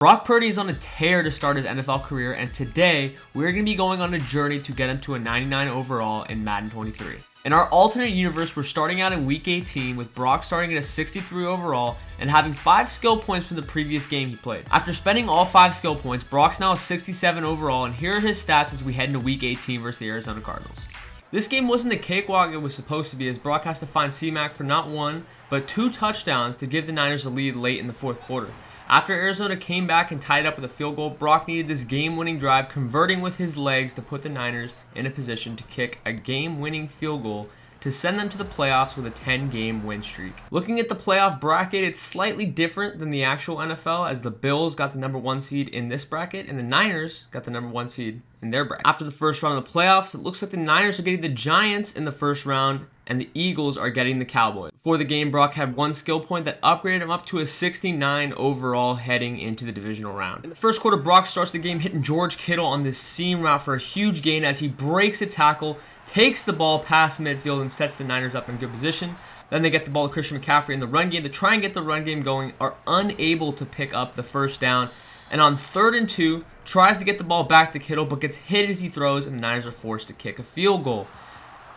Brock Purdy is on a tear to start his NFL career, and today we're going to be going on a journey to get him to a 99 overall in Madden 23. In our alternate universe, we're starting out in Week 18 with Brock starting at a 63 overall and having 5 skill points from the previous game he played. After spending all 5 skill points, Brock's now a 67 overall, and here are his stats as we head into Week 18 versus the Arizona Cardinals. This game wasn't the cakewalk it was supposed to be, as Brock has to find C-Mac for not 1, but 2 touchdowns to give the Niners the lead late in the fourth quarter. After Arizona came back and tied up with a field goal, Brock needed this game-winning drive, converting with his legs to put the Niners in a position to kick a game-winning field goal to send them to the playoffs with a 10-game win streak. Looking at the playoff bracket, it's slightly different than the actual NFL, as the Bills got the number 1 seed in this bracket and the Niners got the number 1 seed in their bracket. After the first round of the playoffs, it looks like the Niners are getting the Giants in the first round and the Eagles are getting the Cowboys. Before the game, Brock had 1 skill point that upgraded him up to a 69 overall heading into the divisional round. In the first quarter, Brock starts the game hitting George Kittle on this seam route for a huge gain as he breaks a tackle, takes the ball past midfield and sets the Niners up in good position. Then they get the ball to Christian McCaffrey in the run game to try and get the run game going, are unable to pick up the first down, and on 3rd and 2, tries to get the ball back to Kittle but gets hit as he throws, and the Niners are forced to kick a field goal.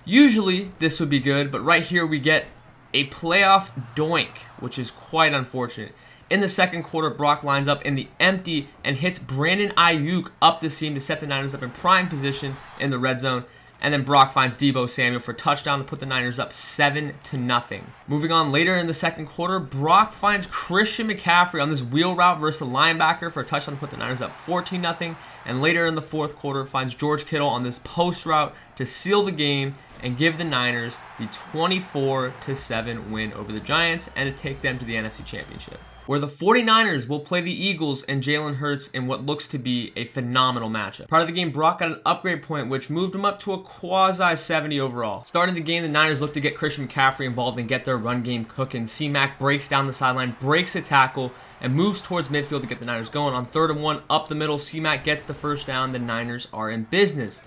Usually this would be good, but right here we get a playoff doink, which is quite unfortunate. In the second quarter, Brock lines up in the empty and hits Brandon Ayuk up the seam to set the Niners up in prime position in the red zone. And then Brock finds Deebo Samuel for a touchdown to put the Niners up 7-0. Moving on later in the second quarter, Brock finds Christian McCaffrey on this wheel route versus the linebacker for a touchdown to put the Niners up 14-0. And later in the fourth quarter, finds George Kittle on this post route to seal the game and give the Niners the 24-7 win over the Giants and to take them to the NFC Championship, where the 49ers will play the Eagles and Jalen Hurts in what looks to be a phenomenal matchup. Part of the game, Brock got an upgrade point, which moved him up to a quasi-70 overall. Starting the game, the Niners look to get Christian McCaffrey involved and get their run game cooking. C-Mac breaks down the sideline, breaks a tackle, and moves towards midfield to get the Niners going. On 3rd and 1, up the middle, C-Mac gets the first down. The Niners are in business.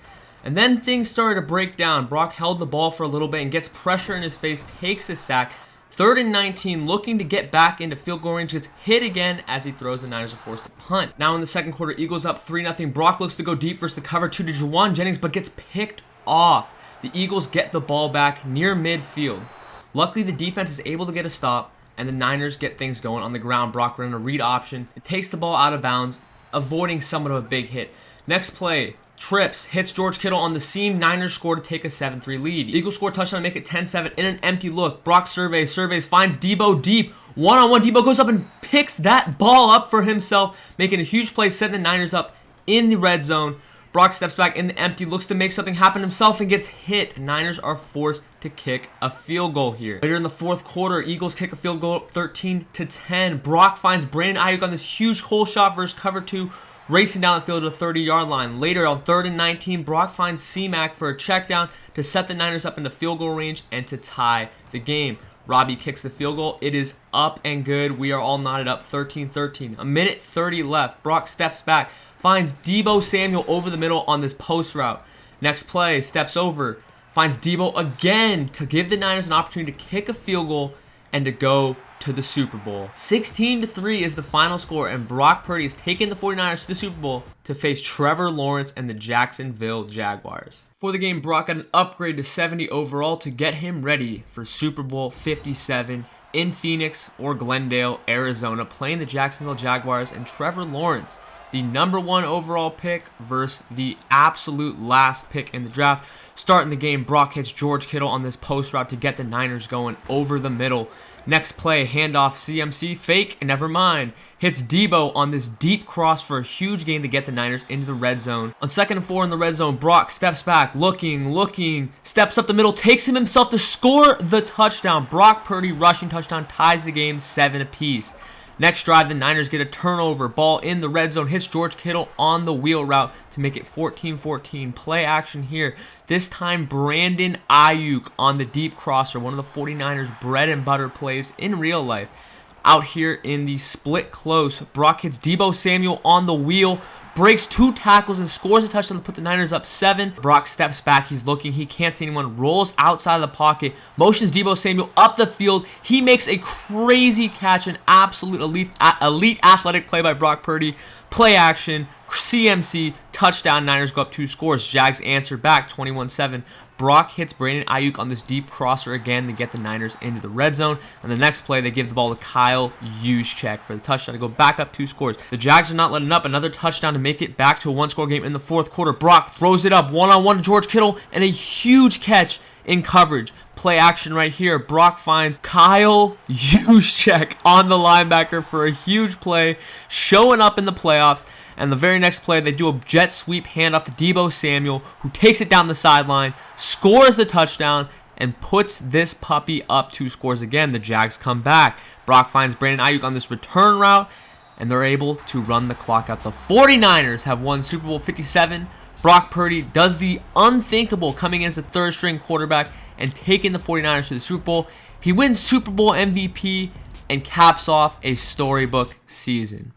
And then things started to break down. Brock held the ball for a little bit and gets pressure in his face, takes a sack. 3rd and 19, looking to get back into field goal range, gets hit again as he throws. The Niners are forced to punt. Now in the second quarter, Eagles up 3-0. Brock looks to go deep versus the cover 2 to Juwan Jennings, but gets picked off. The Eagles get the ball back near midfield. Luckily, the defense is able to get a stop, and the Niners get things going on the ground. Brock running a read option. It takes the ball out of bounds, avoiding somewhat of a big hit. Next play, trips, hits George Kittle on the seam. Niners score to take a 7-3 lead. Eagles score a touchdown to make it 10-7 in an empty look. Brock surveys, finds Deebo deep. One-on-one, Deebo goes up and picks that ball up for himself, making a huge play, setting the Niners up in the red zone. Brock steps back in the empty, looks to make something happen himself and gets hit. Niners are forced to kick a field goal here. Later in the fourth quarter, Eagles kick a field goal 13-10. Brock finds Brandon Ayuk on this huge hole shot versus cover 2, racing down the field to the 30-yard line. Later on 3rd and 19, Brock finds C-Mac for a check down to set the Niners up into field goal range and to tie the game. Robbie kicks the field goal. It is up and good. We are all knotted up 13-13. A minute 30 left. Brock steps back, finds Deebo Samuel over the middle on this post route. Next play, steps over, finds Deebo again to give the Niners an opportunity to kick a field goal and to go to the Super Bowl. 16-3 is the final score, and Brock Purdy is taking the 49ers to the Super Bowl to face Trevor Lawrence and the Jacksonville Jaguars. For the game, Brock got an upgrade to 70 overall to get him ready for Super Bowl 57 in Phoenix or Glendale, Arizona, playing the Jacksonville Jaguars and Trevor Lawrence, the number 1 overall pick versus the absolute last pick in the draft. Starting the game, Brock hits George Kittle on this post route to get the Niners going over the middle. Next play, handoff, CMC, fake, never mind. Hits Deebo on this deep cross for a huge gain to get the Niners into the red zone. On 2nd and 4 in the red zone, Brock steps back, looking, steps up the middle, takes him himself to score the touchdown. Brock Purdy rushing touchdown ties the game 7 apiece. Next drive, the Niners get a turnover. Ball in the red zone, hits George Kittle on the wheel route to make it 14-14. Play action here. This time, Brandon Ayuk on the deep crosser, one of the 49ers' bread and butter plays in real life. Out here in the split close, Brock hits Deebo Samuel on the wheel. breaks 2 tackles and scores a touchdown to put the Niners up 7. Brock steps back. He's looking. He can't see anyone. Rolls outside of the pocket. Motions Deebo Samuel up the field. He makes a crazy catch. An absolute elite athletic play by Brock Purdy. Play action. CMC. Touchdown. Niners go up 2 scores. Jags answer back 21-7. Brock hits Brandon Ayuk on this deep crosser again to get the Niners into the red zone. And the next play, they give the ball to Kyle Juszczyk for the touchdown to go back up 2 scores. The Jags are not letting up. Another touchdown to make it back to a 1-score game in the 4th quarter. Brock throws it up one-on-one to George Kittle and a huge catch in coverage. Play action right here. Brock finds Kyle Juszczyk on the linebacker for a huge play, showing up in the playoffs. And the very next play, they do a jet sweep handoff to Deebo Samuel, who takes it down the sideline, scores the touchdown, and puts this puppy up 2 scores again. The Jags come back. Brock finds Brandon Ayuk on this return route, and they're able to run the clock out. The 49ers have won Super Bowl 57. Brock Purdy does the unthinkable, coming in as a 3rd-string quarterback and taking the 49ers to the Super Bowl. He wins Super Bowl MVP and caps off a storybook season.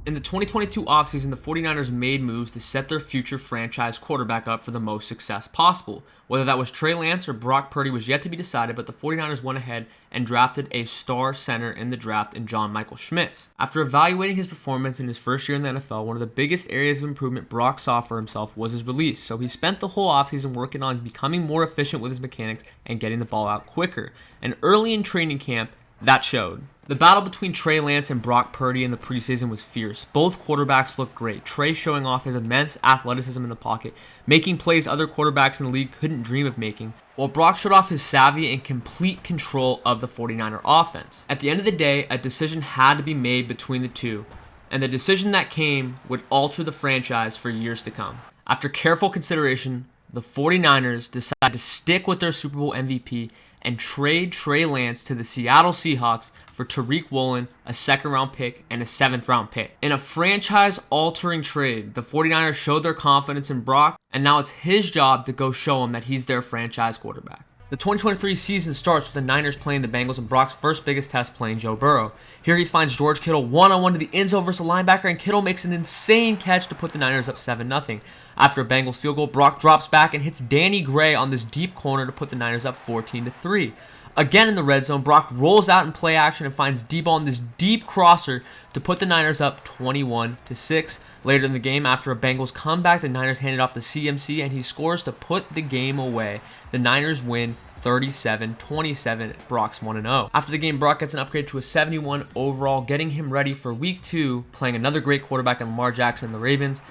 In the 2022 offseason, the 49ers made moves to set their future franchise quarterback up for the most success possible. Whether that was Trey Lance or Brock Purdy was yet to be decided, but the 49ers went ahead and drafted a star center in the draft in John Michael Schmitz. After evaluating his performance in his first year in the NFL, one of the biggest areas of improvement Brock saw for himself was his release, so he spent the whole offseason working on becoming more efficient with his mechanics and getting the ball out quicker. And early in training camp, that showed. The battle between Trey Lance and Brock Purdy in the preseason was fierce. Both quarterbacks looked great. Trey showing off his immense athleticism in the pocket, making plays other quarterbacks in the league couldn't dream of making, while Brock showed off his savvy and complete control of the 49er offense. At the end of the day, a decision had to be made between the two, and the decision that came would alter the franchise for years to come. After careful consideration, the 49ers decided to stick with their Super Bowl MVP and trade Trey Lance to the Seattle Seahawks for Tariq Woolen, a 2nd-round pick, and a 7th-round pick. In a franchise-altering trade, the 49ers showed their confidence in Brock, and now it's his job to go show him that he's their franchise quarterback. The 2023 season starts with the Niners playing the Bengals and Brock's first biggest test playing Joe Burrow. Here he finds George Kittle one-on-one to the end zone versus a linebacker, and Kittle makes an insane catch to put the Niners up 7-0. After a Bengals field goal, Brock drops back and hits Danny Gray on this deep corner to put the Niners up 14-3. Again in the red zone, Brock rolls out in play action and finds Deebo on this deep crosser to put the Niners up 21-6. Later in the game, after a Bengals comeback, the Niners hand it off to CMC and he scores to put the game away. The Niners win 37-27. Brock's 1-0. After the game, Brock gets an upgrade to a 71 overall, getting him ready for week 2, playing another great quarterback in Lamar Jackson and the Ravens.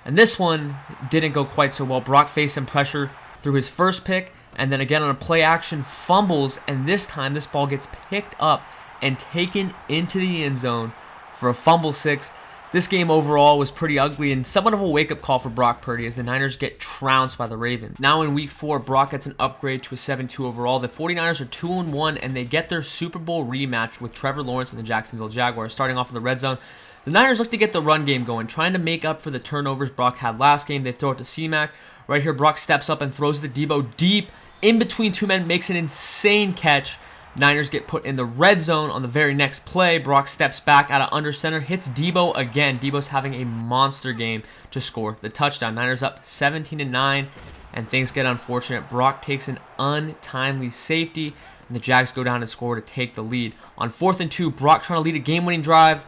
And this one didn't go quite so well. Brock faced some pressure through his first pick, and then again on a play action fumbles, and this time this ball gets picked up and taken into the end zone for a fumble 6. This game overall was pretty ugly and somewhat of a wake-up call for Brock Purdy as the Niners get trounced by the Ravens. Now in week 4, Brock gets an upgrade to a 7-2 overall. The 49ers are 2-1 and they get their Super Bowl rematch with Trevor Lawrence and the Jacksonville Jaguars. Starting off in the red zone, the Niners look to get the run game going, trying to make up for the turnovers Brock had last game. They throw it to C-Mac. Right here, Brock steps up and throws the Deebo deep in between 2 men, makes an insane catch. Niners get put in the red zone on the very next play. Brock steps back out of under center, hits Deebo again. Deebo's having a monster game to score the touchdown. Niners up 17-9, and things get unfortunate. Brock takes an untimely safety, and the Jags go down and score to take the lead. On 4th and 2, Brock trying to lead a game-winning drive,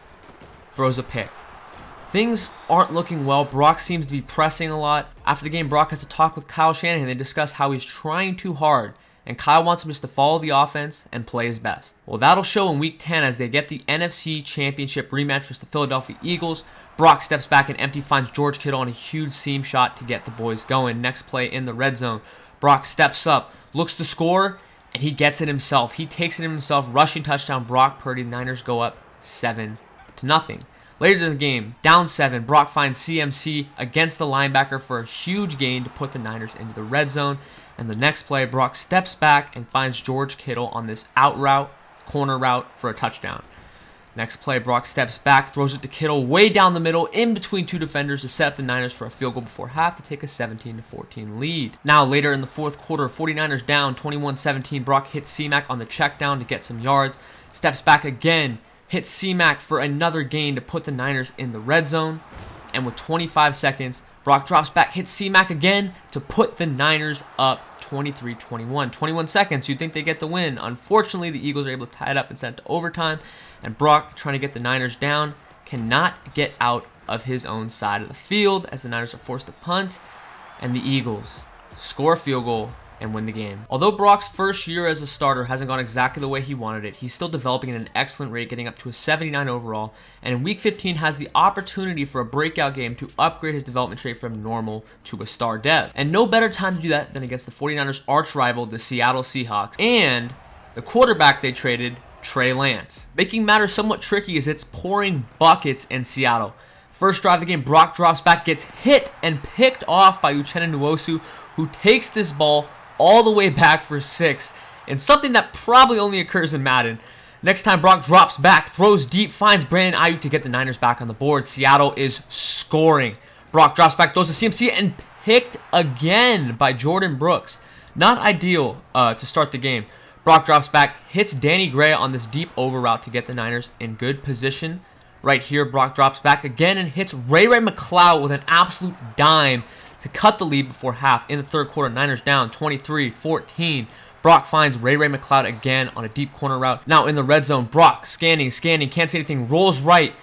throws a pick. Things aren't looking well. Brock seems to be pressing a lot. After the game, Brock has a talk with Kyle Shanahan. They discuss how he's trying too hard, and Kyle wants him just to follow the offense and play his best. Well, that'll show in week 10 as they get the NFC Championship rematch versus the Philadelphia Eagles. Brock steps back and empty, finds George Kittle on a huge seam shot to get the boys going. Next play in the red zone, Brock steps up, looks to score, and he gets it himself. He takes it himself, rushing touchdown. Brock Purdy. The Niners go up 7-0. Later in the game, down 7, Brock finds CMC against the linebacker for a huge gain to put the Niners into the red zone. And the next play, Brock steps back and finds George Kittle on this out route, corner route for a touchdown. Next play, Brock steps back, throws it to Kittle way down the middle in between 2 defenders to set up the Niners for a field goal before half to take a 17-14 lead. Now later in the 4th quarter, 49ers down 21-17. Brock hits C-Mac on the check down to get some yards, steps back again, hits C-Mac for another gain to put the Niners in the red zone. And with 25 seconds, Brock drops back, hits C-Mac again to put the Niners up 23-21. 21 seconds, you'd think they get the win. Unfortunately, the Eagles are able to tie it up and send it to overtime. And Brock, trying to get the Niners down, cannot get out of his own side of the field as the Niners are forced to punt. And the Eagles score a field goal and win the game. Although Brock's first year as a starter hasn't gone exactly the way he wanted it, he's still developing at an excellent rate, getting up to a 79 overall, and in Week 15 has the opportunity for a breakout game to upgrade his development trait from normal to a star dev. And no better time to do that than against the 49ers' arch rival, the Seattle Seahawks, and the quarterback they traded, Trey Lance. Making matters somewhat tricky as it's pouring buckets in Seattle. First drive of the game, Brock drops back, gets hit and picked off by Uchenna Nwosu, who takes this ball all the way back for 6, and something that probably only occurs in Madden. Next time, Brock drops back, throws deep, finds Brandon Ayuk to get the Niners back on the board. Seattle is scoring. Brock drops back, throws to CMC, and picked again by Jordan Brooks. Not ideal to start the game. Brock drops back, hits Danny Gray on this deep over route to get the Niners in good position. Right here, Brock drops back again and hits Ray McCloud with an absolute dime to cut the lead before half. In the third quarter, Niners down 23-14. Brock finds Ray McCloud again on a deep corner route. Now in the red zone, Brock scanning, can't see anything, rolls right.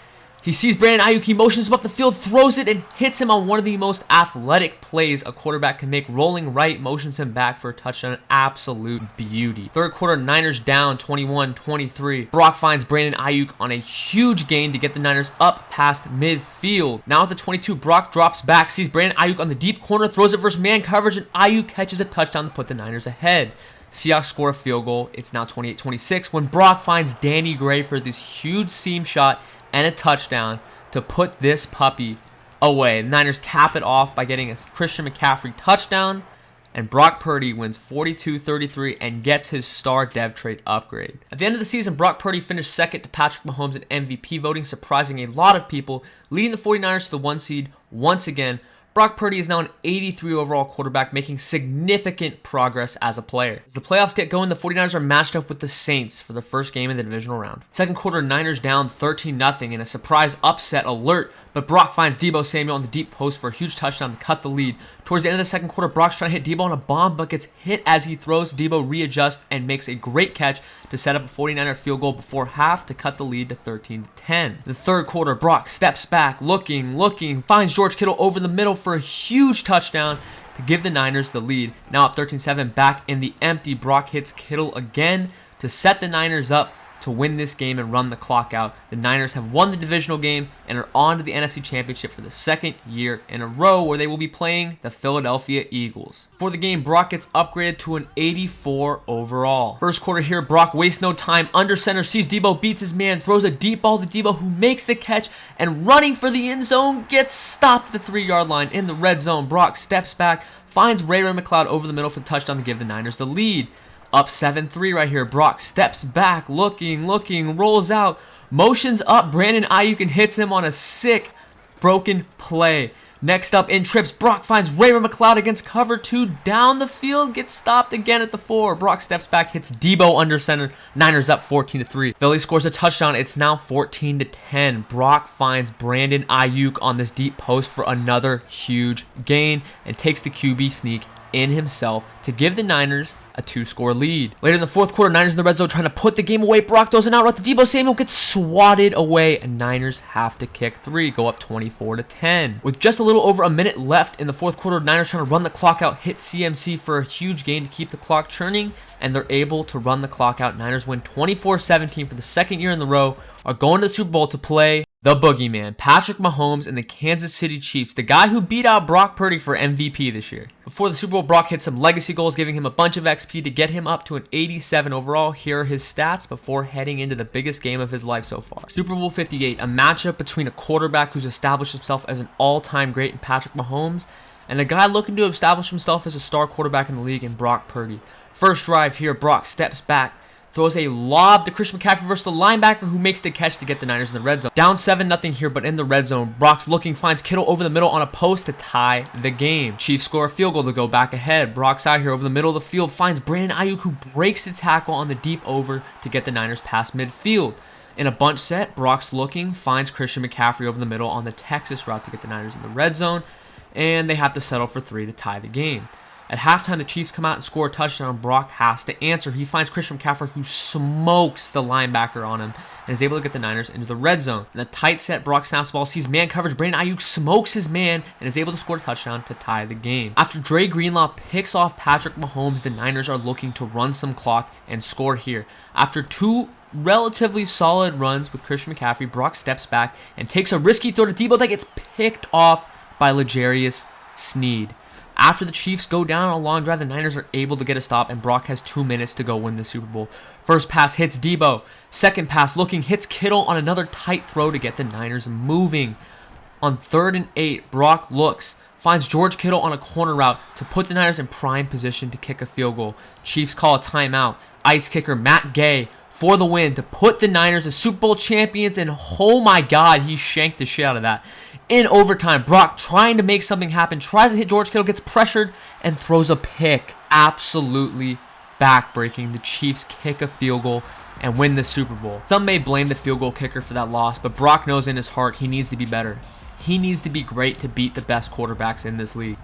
He sees Brandon Ayuk, he motions him up the field, throws it, and hits him on one of the most athletic plays a quarterback can make. Rolling right, motions him back for a touchdown. Absolute beauty. Third quarter, Niners down 21-23. Brock finds Brandon Ayuk on a huge gain to get the Niners up past midfield. Now at the 22, Brock drops back, sees Brandon Ayuk on the deep corner, throws it versus man coverage, and Ayuk catches a touchdown to put the Niners ahead. Seahawks score a field goal. It's now 28-26 when Brock finds Danny Gray for this huge seam shot and a touchdown to put this puppy away. The Niners cap it off by getting a Christian McCaffrey touchdown, and Brock Purdy wins 42-33 and gets his star dev trait upgrade. At the end of the season, Brock Purdy finished second to Patrick Mahomes in MVP voting, surprising a lot of people, leading the 49ers to the 1 seed once again. Brock Purdy is now an 83 overall quarterback, making significant progress as a player. As the playoffs get going, the 49ers are matched up with the Saints for the first game in the divisional round. Second quarter, Niners down 13-0 in a surprise upset alert, but Brock finds Deebo Samuel on the deep post for a huge touchdown to cut the lead. Towards the end of the second quarter, Brock's trying to hit Deebo on a bomb, but gets hit as he throws. Deebo readjusts and makes a great catch to set up a 49er field goal before half to cut the lead to 13-10. The third quarter, Brock steps back, looking, finds George Kittle over the middle for a huge touchdown to give the Niners the lead. Now up 13-7, back in the empty, Brock hits Kittle again to set the Niners up to win this game and run the clock out. The Niners have won the divisional game and are on to the NFC Championship for the second year in a row, where they will be playing the Philadelphia Eagles. For the game, Brock gets upgraded to an 84 overall. First quarter here, Brock wastes no time. Under center, sees Deebo, beats his man, throws a deep ball to Deebo, who makes the catch, and running for the end zone, gets stopped at the 3-yard line. In the red zone, Brock steps back, finds Ray McCloud over the middle for the touchdown to give the Niners the lead. Up 7-3 right here. Brock steps back, looking, rolls out, motions up Brandon Ayuk and hits him on a sick, broken play. Next up in trips, Brock finds Ray McCloud against cover 2 down the field, gets stopped again at the 4. Brock steps back, hits Deebo under center. Niners up 14-3. Philly scores a touchdown. It's now 14-10. Brock finds Brandon Ayuk on this deep post for another huge gain and takes the QB sneak in himself to give the Niners a 2-score lead. Later in the fourth quarter, Niners in the red zone trying to put the game away. Brock throws an out route to Deebo Samuel, gets swatted away, and Niners have to kick 3, go up 24-10. With just a little over a minute left in the fourth quarter, Niners trying to run the clock out, hit CMC for a huge gain to keep the clock churning, and they're able to run the clock out. Niners win 24-17 for the second year in the row, are going to the Super Bowl to play the boogeyman, Patrick Mahomes and the Kansas City Chiefs, the guy who beat out Brock Purdy for MVP this year. Before the Super Bowl, Brock hit some legacy goals, giving him a bunch of XP to get him up to an 87 overall. Here are his stats before heading into the biggest game of his life so far. Super Bowl 58, a matchup between a quarterback who's established himself as an all-time great in Patrick Mahomes and a guy looking to establish himself as a star quarterback in the league in Brock Purdy. First drive here, Brock steps back, throws a lob to Christian McCaffrey versus the linebacker, who makes the catch to get the Niners in the red zone. Down 7-0 here, but in the red zone, Brock's looking, finds Kittle over the middle on a post to tie the game. Chiefs score a field goal to go back ahead. Brock's out here over the middle of the field, finds Brandon Ayuk, who breaks the tackle on the deep over to get the Niners past midfield. In a bunch set, Brock's looking, finds Christian McCaffrey over the middle on the Texas route to get the Niners in the red zone, and they have to settle for 3 to tie the game. At halftime, the Chiefs come out and score a touchdown. Brock has to answer. He finds Christian McCaffrey, who smokes the linebacker on him, and is able to get the Niners into the red zone. In a tight set, Brock snaps the ball, sees man coverage. Brandon Ayuk smokes his man and is able to score a touchdown to tie the game. After Dre Greenlaw picks off Patrick Mahomes, the Niners are looking to run some clock and score here. After 2 relatively solid runs with Christian McCaffrey, Brock steps back and takes a risky throw to Debo that gets picked off by L'Jarius Sneed. After the Chiefs go down on a long drive, the Niners are able to get a stop, and Brock has 2 minutes to go win the Super Bowl. First pass hits Debo. Second pass looking, hits Kittle on another tight throw to get the Niners moving. On 3rd and 8, Brock looks, finds George Kittle on a corner route to put the Niners in prime position to kick a field goal. Chiefs call a timeout. Ice kicker Matt Gay for the win to put the Niners as Super Bowl champions, and oh my God, he shanked the shit out of that. In overtime, Brock trying to make something happen, tries to hit George Kittle, gets pressured, and throws a pick. Absolutely backbreaking. The Chiefs kick a field goal and win the Super Bowl. Some may blame the field goal kicker for that loss, but Brock knows in his heart he needs to be better. He needs to be great to beat the best quarterbacks in this league.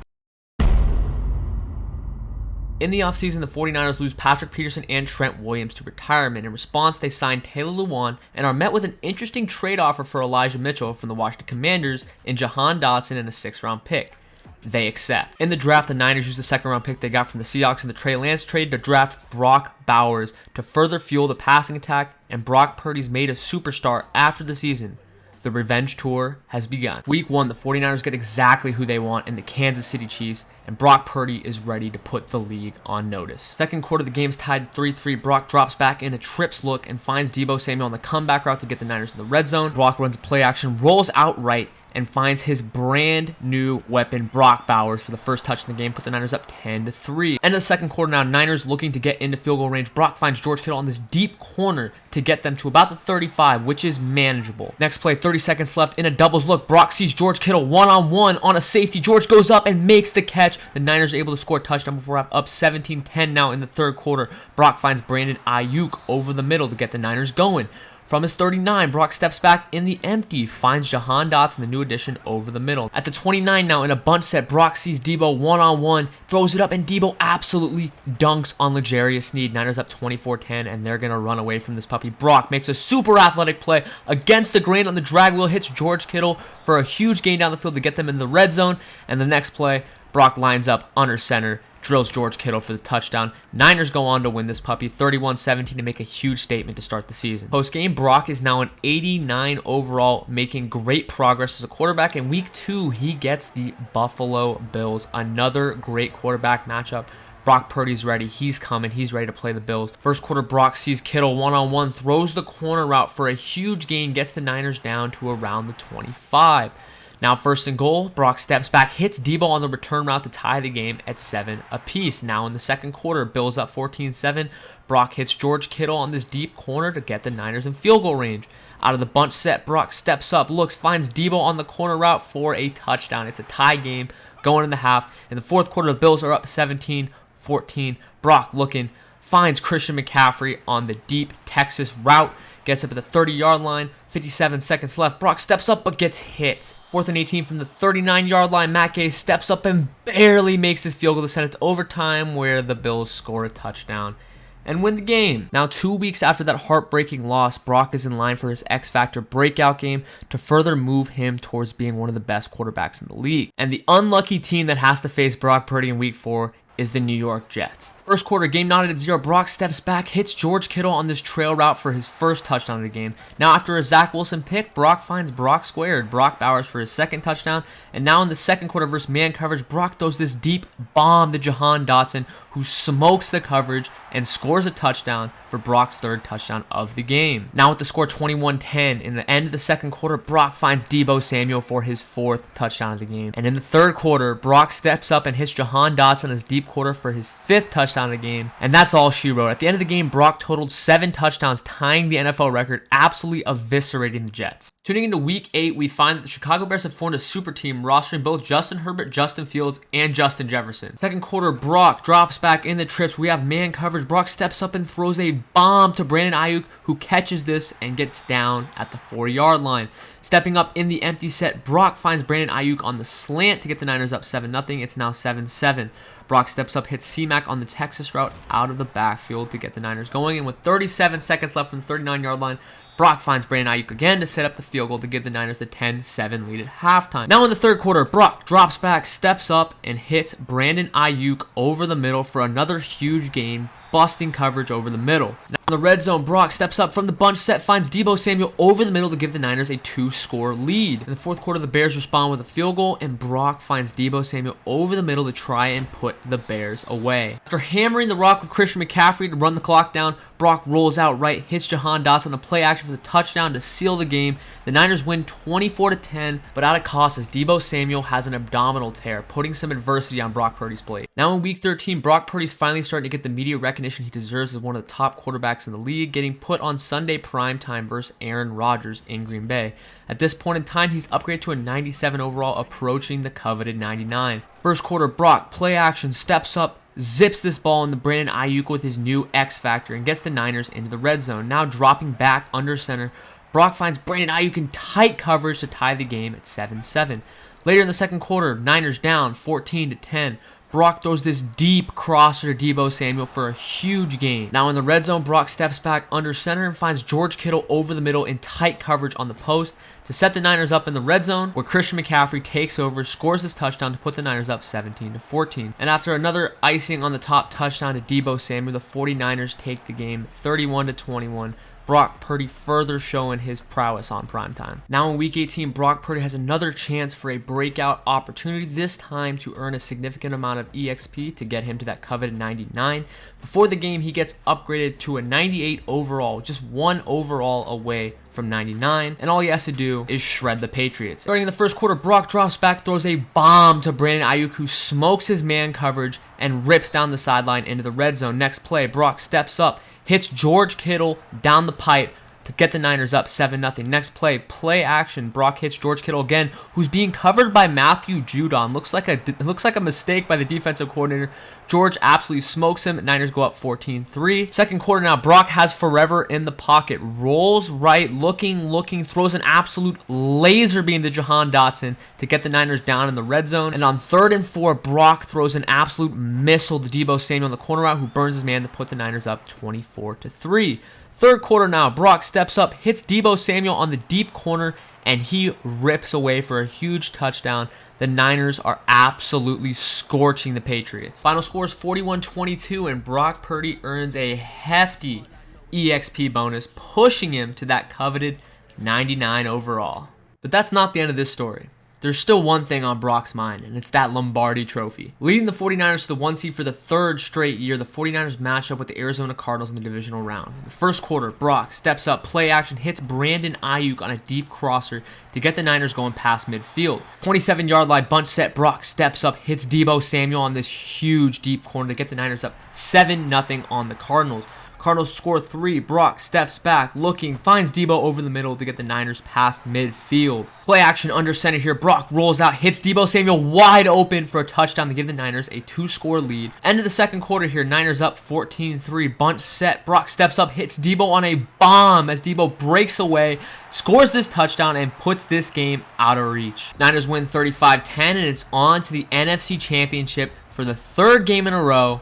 In the offseason, the 49ers lose Patrick Peterson and Trent Williams to retirement. In response, they signed Taylor Lewan and are met with an interesting trade offer for Elijah Mitchell from the Washington Commanders in Jahan Dotson and a 6th-round pick. They accept. In the draft, the Niners used the 2nd-round pick they got from the Seahawks in the Trey Lance trade to draft Brock Bowers to further fuel the passing attack, and Brock Purdy's made a superstar after the season. The revenge tour has begun. Week 1, the 49ers get exactly who they want in the Kansas City Chiefs, and Brock Purdy is ready to put the league on notice. Second quarter, the game's tied 3-3. Brock drops back in a trips look and finds Deebo Samuel on the comeback route to get the Niners in the red zone. Brock runs a play action, rolls out right, and finds his brand new weapon, Brock Bowers, for the first touch in the game, put the Niners up 10-3. End of the second quarter now, Niners looking to get into field goal range. Brock finds George Kittle on this deep corner to get them to about the 35, which is manageable. Next play, 30 seconds left in a doubles look. Brock sees George Kittle one-on-one on a safety. George goes up and makes the catch. The Niners are able to score a touchdown before up 17-10 now in the third quarter. Brock finds Brandon Ayuk over the middle to get the Niners going. From his 39, Brock steps back in the empty, finds Jahan Dotson, the new addition, over the middle. At the 29 now, in a bunch set, Brock sees Debo one-on-one, throws it up, and Debo absolutely dunks on L'Jarius Sneed. Niners up 24-10, and they're going to run away from this puppy. Brock makes a super athletic play against the grain on the drag wheel, hits George Kittle for a huge gain down the field to get them in the red zone, and the next play, Brock lines up under center, drills George Kittle for the touchdown. Niners go on to win this puppy 31-17 to make a huge statement to start the season. Post-game, Brock is now an 89 overall, making great progress as a quarterback. In week 2, he gets the Buffalo Bills. Another great quarterback matchup. Brock Purdy's ready. He's coming. He's ready to play the Bills. First quarter, Brock sees Kittle one-on-one, throws the corner route for a huge gain, gets the Niners down to around the 25. Now 1st and goal, Brock steps back, hits Debo on the return route to tie the game at 7 apiece. Now in the second quarter, Bills up 14-7. Brock hits George Kittle on this deep corner to get the Niners in field goal range. Out of the bunch set, Brock steps up, looks, finds Debo on the corner route for a touchdown. It's a tie game going in the half. In the fourth quarter, the Bills are up 17-14. Brock looking, finds Christian McCaffrey on the deep Texas route, gets up at the 30-yard line, 57 seconds left. Brock steps up but gets hit. 4th and 18 from the 39-yard line. Matt Gay steps up and barely makes his field goal to send it to overtime, where the Bills score a touchdown and win the game. Now 2 weeks after that heartbreaking loss, Brock is in line for his X-Factor breakout game to further move him towards being one of the best quarterbacks in the league. And the unlucky team that has to face Brock Purdy in week 4 is the New York Jets. First quarter, game knotted at 0. Brock steps back, hits George Kittle on this trail route for his first touchdown of the game. Now after a Zach Wilson pick, Brock finds Brock squared, Brock Bowers for his second touchdown. And now in the second quarter versus man coverage, Brock throws this deep bomb to Jahan Dotson, who smokes the coverage and scores a touchdown for Brock's third touchdown of the game. Now with the score 21-10, in the end of the second quarter, Brock finds Deebo Samuel for his fourth touchdown of the game. And in the third quarter, Brock steps up and hits Jahan Dotson in his deep quarter for his fifth touchdown of the game. And that's all she wrote. At the end of the game, Brock totaled 7 touchdowns, tying the NFL record, absolutely eviscerating the Jets. Tuning into Week 8, we find that the Chicago Bears have formed a super team, rostering both Justin Herbert, Justin Fields, and Justin Jefferson. Second quarter, Brock drops back in the trips. We have man coverage. Brock steps up and throws a bomb to Brandon Ayuk, who catches this and gets down at the 4-yard line. Stepping up in the empty set, Brock finds Brandon Ayuk on the slant to get the Niners up 7-0. It's now 7-7. Brock steps up, hits C-Mac on the Texas route out of the backfield to get the Niners going. And with 37 seconds left from the 39-yard line, Brock finds Brandon Ayuk again to set up the field goal to give the Niners the 10-7 lead at halftime. Now in the third quarter, Brock drops back, steps up, and hits Brandon Ayuk over the middle for another huge gain, busting coverage over the middle. Now in the red zone, Brock steps up from the bunch set, finds Deebo Samuel over the middle to give the Niners a 2-score lead. In the fourth quarter, the Bears respond with a field goal, and Brock finds Deebo Samuel over the middle to try and put the Bears away. After hammering the rock with Christian McCaffrey to run the clock down, Brock rolls out right, hits Jahan Dotson on a play action for the touchdown to seal the game. The Niners win 24-10, but at a cost as Deebo Samuel has an abdominal tear, putting some adversity on Brock Purdy's plate. Now in week 13, Brock Purdy's finally starting to get the media recognition he deserves as one of the top quarterbacks in the league, getting put on Sunday primetime versus Aaron Rodgers in Green Bay. At this point in time, he's upgraded to a 97 overall, approaching the coveted 99. First quarter, Brock, play action, steps up, zips this ball into Brandon Ayuk with his new X factor and gets the Niners into the red zone. Now dropping back under center, Brock finds Brandon Ayuk in tight coverage to tie the game at 7-7. Later in the second quarter, Niners down 14-10. Brock throws this deep crosser to Deebo Samuel for a huge gain. Now in the red zone, Brock steps back under center and finds George Kittle over the middle in tight coverage on the post to set the Niners up in the red zone, where Christian McCaffrey takes over, scores his touchdown to put the Niners up 17-14. And after another icing on the top touchdown to Deebo Samuel, the 49ers take the game 31-21. Brock Purdy further showing his prowess on primetime. Now in Week 18, Brock Purdy has another chance for a breakout opportunity, this time to earn a significant amount of EXP to get him to that coveted 99. Before the game, he gets upgraded to a 98 overall, just one overall away from 99, and all he has to do is shred the Patriots. Starting in the first quarter, Brock drops back, throws a bomb to Brandon Ayuk, who smokes his man coverage and rips down the sideline into the red zone. Next play, Brock steps up, hits George Kittle down the pipe to get the Niners up 7-0. Next play action. Brock hits George Kittle again, who's being covered by Matthew Judon. Looks like a mistake by the defensive coordinator. George absolutely smokes him. Niners go up 14-3. Second quarter now, Brock has forever in the pocket. Rolls right, looking, throws an absolute laser beam to Jahan Dotson to get the Niners down in the red zone. And on 3rd and 4, Brock throws an absolute missile to Deebo Samuel on the corner route, who burns his man to put the Niners up 24-3. Third quarter now, Brock steps up, hits Deebo Samuel on the deep corner, and he rips away for a huge touchdown. The Niners are absolutely scorching the Patriots. Final score is 41-22, and Brock Purdy earns a hefty EXP bonus, pushing him to that coveted 99 overall. But that's not the end of this story. There's still one thing on Brock's mind, and it's that Lombardi trophy. Leading the 49ers to the 1 seed for the 3rd straight year, the 49ers match up with the Arizona Cardinals in the divisional round. In the first quarter, Brock steps up, play action, hits Brandon Ayuk on a deep crosser to get the Niners going past midfield. 27-yard line bunch set, Brock steps up, hits Deebo Samuel on this huge deep corner to get the Niners up 7-0 on the Cardinals. Cardinals score 3. Brock steps back, looking, finds Deebo over the middle to get the Niners past midfield. Play action under center here. Brock rolls out, hits Deebo Samuel wide open for a touchdown to give the Niners a 2-score lead. End of the second quarter here, Niners up 14-3. Bunch set. Brock steps up, hits Deebo on a bomb as Deebo breaks away, scores this touchdown, and puts this game out of reach. Niners win 35-10, and it's on to the NFC Championship for the 3rd game in a row,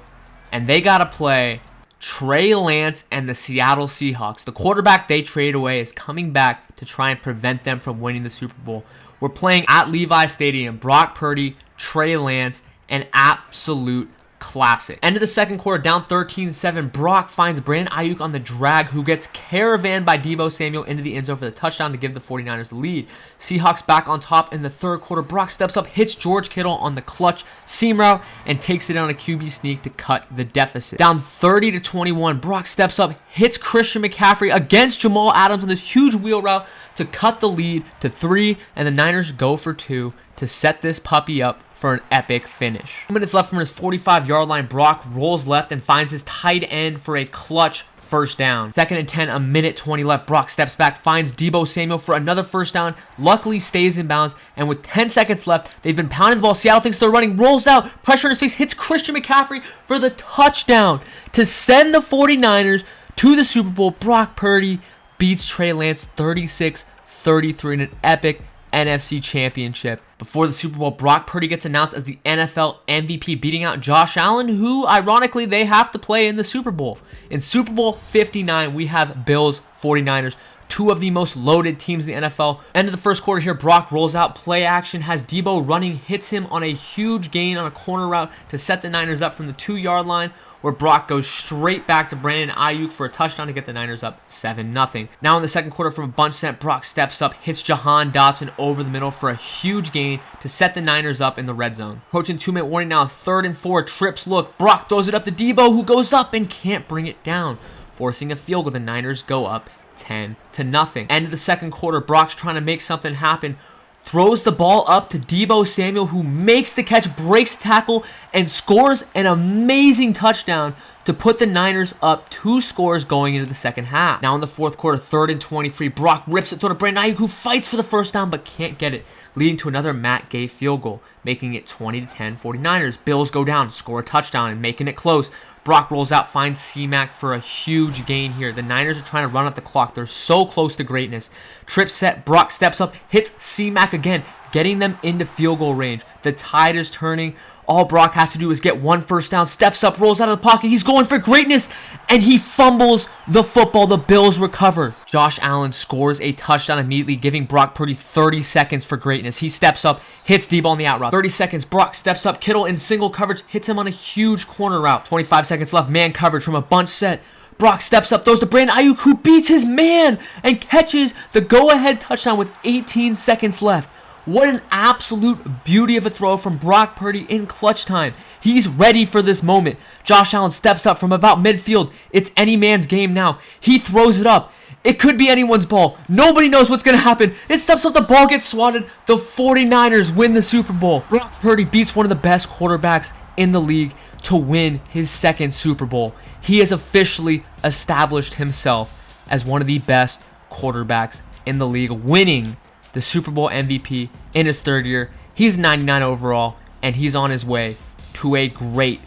and they got to play Trey Lance and the Seattle Seahawks. The quarterback they traded away is coming back to try and prevent them from winning the Super Bowl. We're playing at Levi Stadium. Brock Purdy, Trey Lance, an absolute classic. End of the second quarter, down 13-7. Brock finds Brandon Ayuk on the drag, who gets caravanned by Deebo Samuel into the end zone for the touchdown to give the 49ers the lead. Seahawks back on top in the third quarter. Brock steps up, hits George Kittle on the clutch seam route, and takes it on a QB sneak to cut the deficit. Down 30-21, Brock steps up, hits Christian McCaffrey against Jamal Adams on this huge wheel route to cut the lead to 3, and the Niners go for 2 to set this puppy up for an epic finish. 2 minutes left from his 45-yard line. Brock rolls left and finds his tight end for a clutch first down. 2nd and 10, a minute 20 left. Brock steps back, finds Deebo Samuel for another first down, luckily stays in bounds, and with 10 seconds left, they've been pounding the ball. Seattle thinks they're running, rolls out, pressure in his face, hits Christian McCaffrey for the touchdown to send the 49ers to the Super Bowl. Brock Purdy beats Trey Lance 36-33 in an epic NFC Championship. Before the Super Bowl, Brock Purdy gets announced as the NFL MVP, beating out Josh Allen, who, ironically, they have to play in the Super Bowl. In Super Bowl 59, we have Bills 49ers, two of the most loaded teams in the NFL. End of the first quarter here, Brock rolls out, play action, has Deebo running, hits him on a huge gain on a corner route to set the Niners up from the 2-yard line, where Brock goes straight back to Brandon Ayuk for a touchdown to get the Niners up 7-0. Now in the second quarter, from a bunch set, Brock steps up, hits Jahan Dotson over the middle for a huge gain to set the Niners up in the red zone. Approaching 2-minute warning now, 3rd and 4, trips look. Brock throws it up to Deebo, who goes up and can't bring it down, forcing a field goal. The Niners go up 10-0. End of the second quarter, Brock's trying to make something happen. Throws the ball up to Deebo Samuel, who makes the catch, breaks tackle, and scores an amazing touchdown to put the Niners up 2 scores going into the second half. Now in the fourth quarter, 3rd and 23, Brock rips it to Brandon Ayuk, who fights for the first down but can't get it, leading to another Matt Gay field goal, making it 20-10 49ers. Bills go down, score a touchdown, and making it close. Brock rolls out, finds C-Mac for a huge gain here. The Niners are trying to run out the clock. They're so close to greatness. Trip set, Brock steps up, hits C-Mac again, getting them into field goal range. The tide is turning. All Brock has to do is get 1 first down, steps up, rolls out of the pocket. He's going for greatness, and he fumbles the football. The Bills recover. Josh Allen scores a touchdown immediately, giving Brock Purdy 30 seconds for greatness. He steps up, hits Deebo on the out route. 30 seconds, Brock steps up, Kittle in single coverage, hits him on a huge corner route. 25 seconds left, man coverage from a bunch set. Brock steps up, throws to Brandon Ayuk, who beats his man and catches the go-ahead touchdown with 18 seconds left. What an absolute beauty of a throw from Brock Purdy in clutch time. He's ready for this moment. Josh Allen steps up from about midfield. It's any man's game now. He throws it up. It could be anyone's ball. Nobody knows what's going to happen. It steps up, the ball gets swatted. The 49ers win the Super Bowl. Brock Purdy beats one of the best quarterbacks in the league to win his 2nd Super Bowl. He has officially established himself as one of the best quarterbacks in the league, winning the Super Bowl MVP in his 3rd year. He's 99 overall, and he's on his way to a great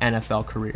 NFL career.